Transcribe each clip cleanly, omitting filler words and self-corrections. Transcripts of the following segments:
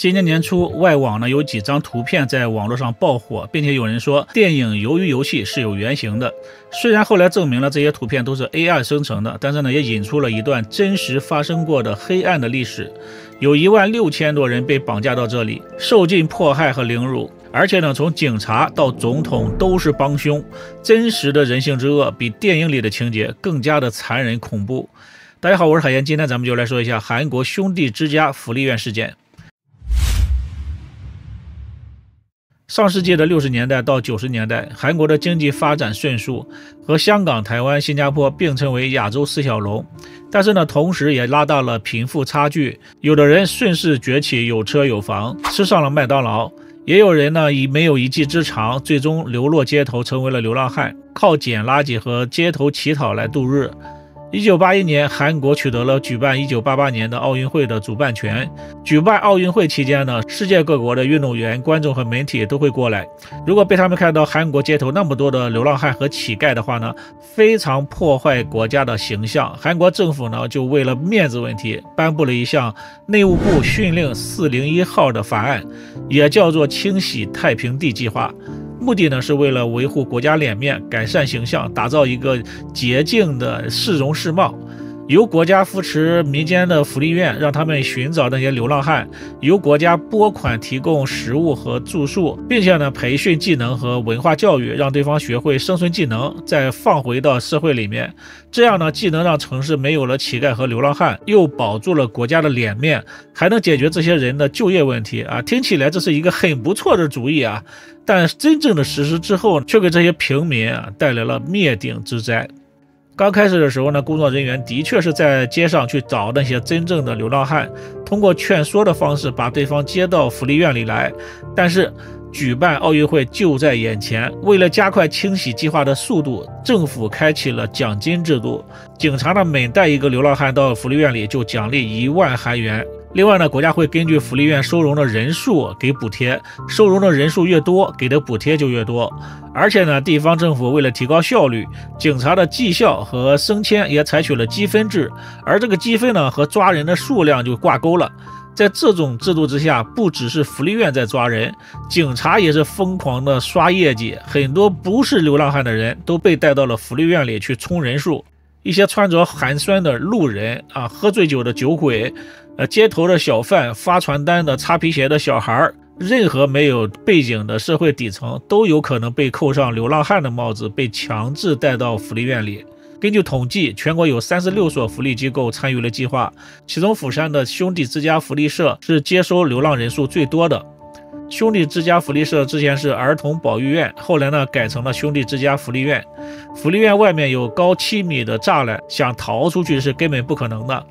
今年年初，外网呢有几张图片在网络上爆火，并且有人说电影《鱿鱼游戏》是有原型的。虽然后来证明了这些图片都是 AI 生成的，但是呢也引出了一段真实发生过的黑暗的历史。有16000多人被绑架到这里，受尽迫害和凌辱，而且呢从警察到总统都是帮凶。真实的人性之恶比电影里的情节更加的残忍恐怖。大家好，我是海燕，今天咱们就来说一下韩国兄弟之家福利院事件。上世纪的60年代到90年代，韩国的经济发展迅速，和香港、台湾、新加坡并称为亚洲4小龙。但是呢，同时也拉大了贫富差距。有的人顺势崛起，有车有房，吃上了麦当劳；也有人呢，以没有一技之长，最终流落街头，成为了流浪汉，靠捡垃圾和街头乞讨来度日。1981年，韩国取得了举办1988年的奥运会的主办权。举办奥运会期间呢，世界各国的运动员、观众和媒体都会过来。如果被他们看到韩国街头那么多的流浪汉和乞丐的话呢，非常破坏国家的形象。韩国政府呢，就为了面子问题，颁布了一项内务部训令401号的法案，也叫做清洗太平地计划。目的呢是为了维护国家脸面，改善形象，打造一个洁净的市容市貌。由国家扶持民间的福利院，让他们寻找那些流浪汉；由国家拨款提供食物和住宿，并且呢培训技能和文化教育，让对方学会生存技能，再放回到社会里面。这样呢，既能让城市没有了乞丐和流浪汉，又保住了国家的脸面，还能解决这些人的就业问题啊！听起来这是一个很不错的主意啊，但真正的实施之后，却给这些平民带来了灭顶之灾。刚开始的时候呢，工作人员的确是在街上去找那些真正的流浪汉，通过劝说的方式把对方接到福利院里来。但是举办奥运会就在眼前，为了加快清洗计划的速度，政府开启了奖金制度。警察呢每带一个流浪汉到福利院里就奖励1万韩元。另外呢，国家会根据福利院收容的人数给补贴，收容的人数越多，给的补贴就越多。而且呢，地方政府为了提高效率，警察的绩效和升迁也采取了积分制，而这个积分呢和抓人的数量就挂钩了。在这种制度之下，不只是福利院在抓人，警察也是疯狂的刷业绩，很多不是流浪汉的人都被带到了福利院里去充人数。一些穿着寒酸的路人啊，喝醉酒的酒鬼，街头的小贩，发传单的，擦皮鞋的小孩，任何没有背景的社会底层都有可能被扣上流浪汉的帽子，被强制带到福利院里。根据统计，全国有36所福利机构参与了计划，其中釜山的兄弟之家福利社是接收流浪人数最多的。兄弟之家福利社之前是儿童保育院，后来呢改成了兄弟之家福利院。福利院外面有高7米的栅栏，想逃出去是根本不可能的。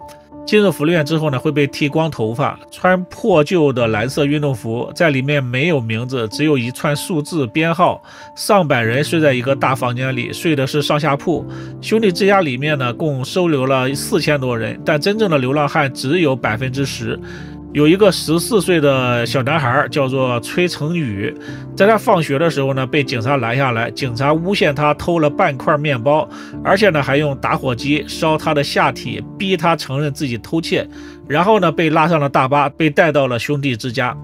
进入福利院之后呢，会被剃光头发，穿破旧的蓝色运动服，在里面没有名字，只有一串数字编号。上百人睡在一个大房间里，睡的是上下铺。兄弟之家里面呢，共收留了4000多人，但真正的流浪汉只有10%。有一个14岁的小男孩叫做崔成宇，在他放学的时候呢，被警察拦下来，警察诬陷他偷了半块面包，而且呢还用打火机烧他的下体，逼他承认自己偷窃，然后呢被拉上了大巴，被带到了兄弟之家。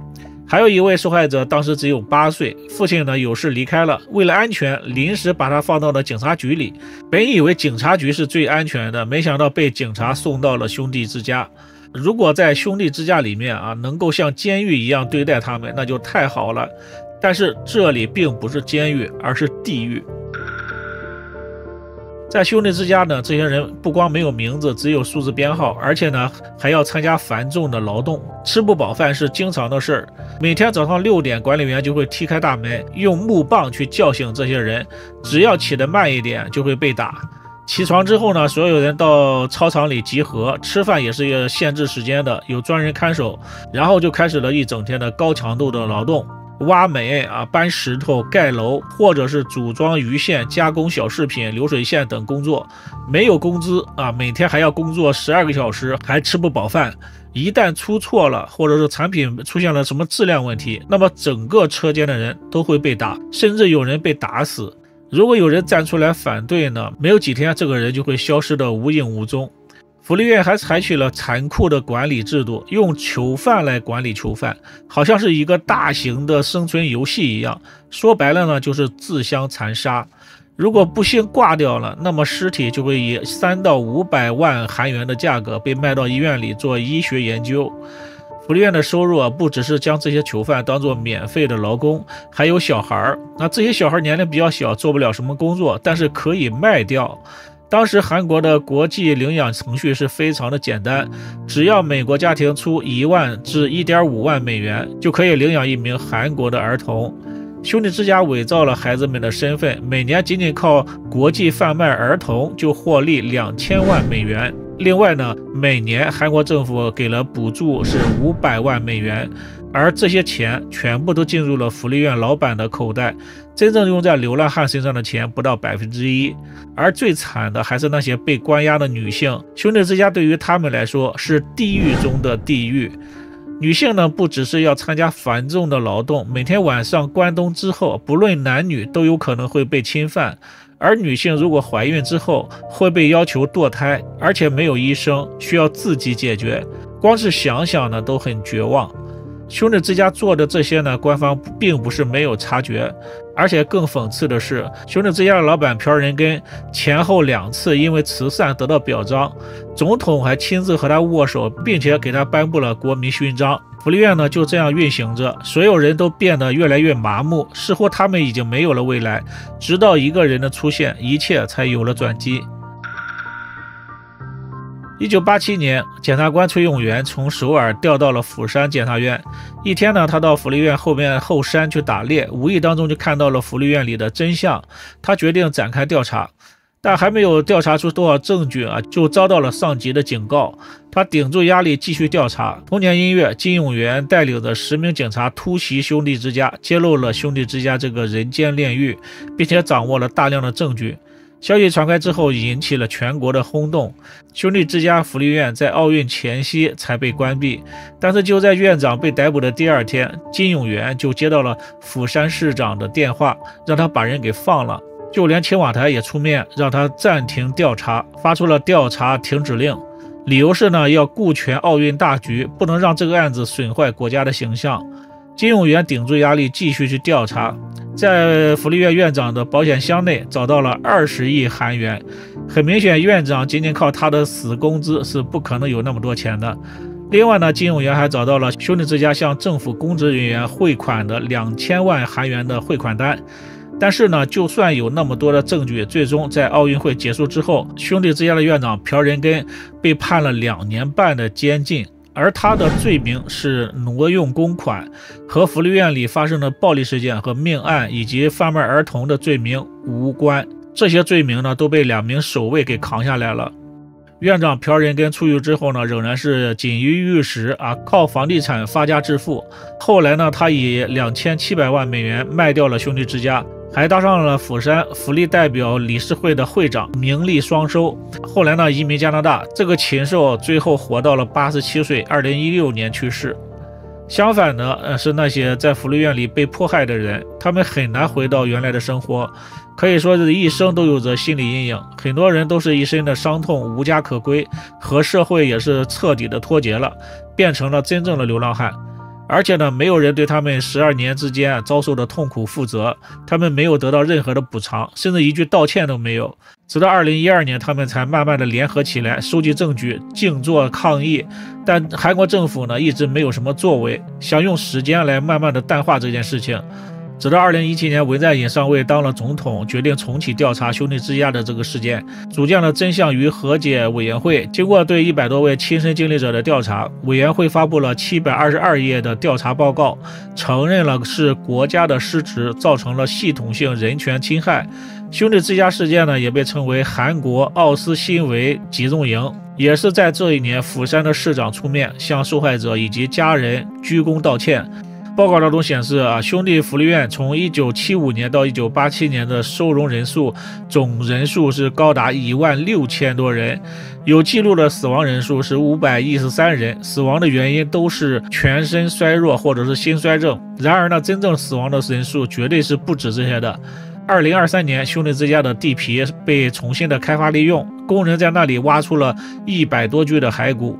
还有一位受害者当时只有8岁，父亲呢有事离开了，为了安全临时把他放到了警察局里。本以为警察局是最安全的，没想到被警察送到了兄弟之家。如果在兄弟之家里面能够像监狱一样对待他们，那就太好了。但是这里并不是监狱，而是地狱。在兄弟之家呢，这些人不光没有名字，只有数字编号，而且呢还要参加繁重的劳动，吃不饱饭是经常的事儿。每天早上6点，管理员就会踢开大门，用木棒去叫醒这些人，只要起得慢一点就会被打。起床之后呢，所有人到操场里集合，吃饭也是一个限制时间的，有专人看守，然后就开始了一整天的高强度的劳动，挖煤搬石头、盖楼，或者是组装鱼线、加工小饰品、流水线等工作，没有工资每天还要工作12个小时，还吃不饱饭。一旦出错了，或者是产品出现了什么质量问题，那么整个车间的人都会被打，甚至有人被打死。如果有人站出来反对呢，没有几天这个人就会消失得无影无踪。福利院还采取了残酷的管理制度，用囚犯来管理囚犯，好像是一个大型的生存游戏一样。说白了呢，就是自相残杀。如果不幸挂掉了，那么尸体就会以3到500万韩元的价格被卖到医院里做医学研究。福利院的收入不只是将这些囚犯当作免费的劳工，还有小孩。那这些小孩年龄比较小，做不了什么工作，但是可以卖掉。当时韩国的国际领养程序是非常的简单，只要美国家庭出1万至1.5万美元，就可以领养一名韩国的儿童。兄弟之家伪造了孩子们的身份，每年仅仅靠国际贩卖儿童就获利2000万美元。另外呢，每年韩国政府给了补助是500万美元，而这些钱全部都进入了福利院老板的口袋，真正用在流浪汉身上的钱不到1%。而最惨的还是那些被关押的女性，兄弟之家对于他们来说是地狱中的地狱。女性呢，不只是要参加繁重的劳动，每天晚上关灯之后，不论男女都有可能会被侵犯。而女性如果怀孕之后会被要求堕胎，而且没有医生，需要自己解决，光是想想呢都很绝望。兄弟之家做的这些呢，官方并不是没有察觉，而且更讽刺的是，兄弟之家的老板朴仁根前后2次因为慈善得到表彰，总统还亲自和他握手，并且给他颁布了国民勋章。福利院呢就这样运行着，所有人都变得越来越麻木，似乎他们已经没有了未来，直到一个人的出现，一切才有了转机。1987年，检察官崔永元从首尔调到了釜山检察院。一天呢，他到福利院后山去打猎，无意当中就看到了福利院里的真相。他决定展开调查，但还没有调查出多少证据就遭到了上级的警告。他顶住压力继续调查。同年1月，金永元带领着10名警察突袭兄弟之家，揭露了兄弟之家这个人间炼狱，并且掌握了大量的证据。消息传开之后，引起了全国的轰动。兄弟之家福利院在奥运前夕才被关闭，但是就在院长被逮捕的第2天，金永元就接到了釜山市长的电话，让他把人给放了。就连青瓦台也出面让他暂停调查，发出了调查停止令，理由是呢要顾全奥运大局，不能让这个案子损坏国家的形象。金永元顶住压力继续去调查，在福利院院长的保险箱内找到了20亿韩元。很明显，院长仅仅靠他的死工资是不可能有那么多钱的。另外呢，金永元还找到了兄弟之家向政府公职人员汇款的2000万韩元的汇款单。但是呢，就算有那么多的证据，最终在奥运会结束之后，兄弟之家的院长朴仁根被判了2年半的监禁。而他的罪名是挪用公款，和福利院里发生的暴力事件和命案以及贩卖儿童的罪名无关。这些罪名呢都被2名守卫给扛下来了。院长朴仁根出狱之后呢，仍然是锦衣玉食靠房地产发家致富。后来呢，他以2700万美元卖掉了兄弟之家，还当上了釜山福利代表理事会的会长，名利双收。后来呢，移民加拿大。这个禽兽最后活到了87岁，2016年去世。相反的是那些在福利院里被迫害的人，他们很难回到原来的生活，可以说是一生都有着心理阴影。很多人都是一身的伤痛，无家可归，和社会也是彻底的脱节了，变成了真正的流浪汉。而且呢，没有人对他们12年之间遭受的痛苦负责，他们没有得到任何的补偿，甚至一句道歉都没有。直到2012年，他们才慢慢的联合起来，收集证据，静坐抗议。但韩国政府呢，一直没有什么作为，想用时间来慢慢的淡化这件事情。直到2017年，文在寅上位当了总统，决定重启调查兄弟之家的这个事件，组建了真相与和解委员会。经过对100多位亲身经历者的调查，委员会发布了722页的调查报告，承认了是国家的失职造成了系统性人权侵害。兄弟之家事件呢，也被称为韩国奥斯辛维集中营。也是在这一年，釜山的市长出面向受害者以及家人鞠躬道歉。报告当中显示兄弟福利院从1975年到1987年的收容人数总人数是高达16000多人，有记录的死亡人数是513人，死亡的原因都是全身衰弱或者是心衰症。然而呢，真正死亡的人数绝对是不止这些的。2023年，兄弟之家的地皮被重新的开发利用，工人在那里挖出了100多具的骸骨，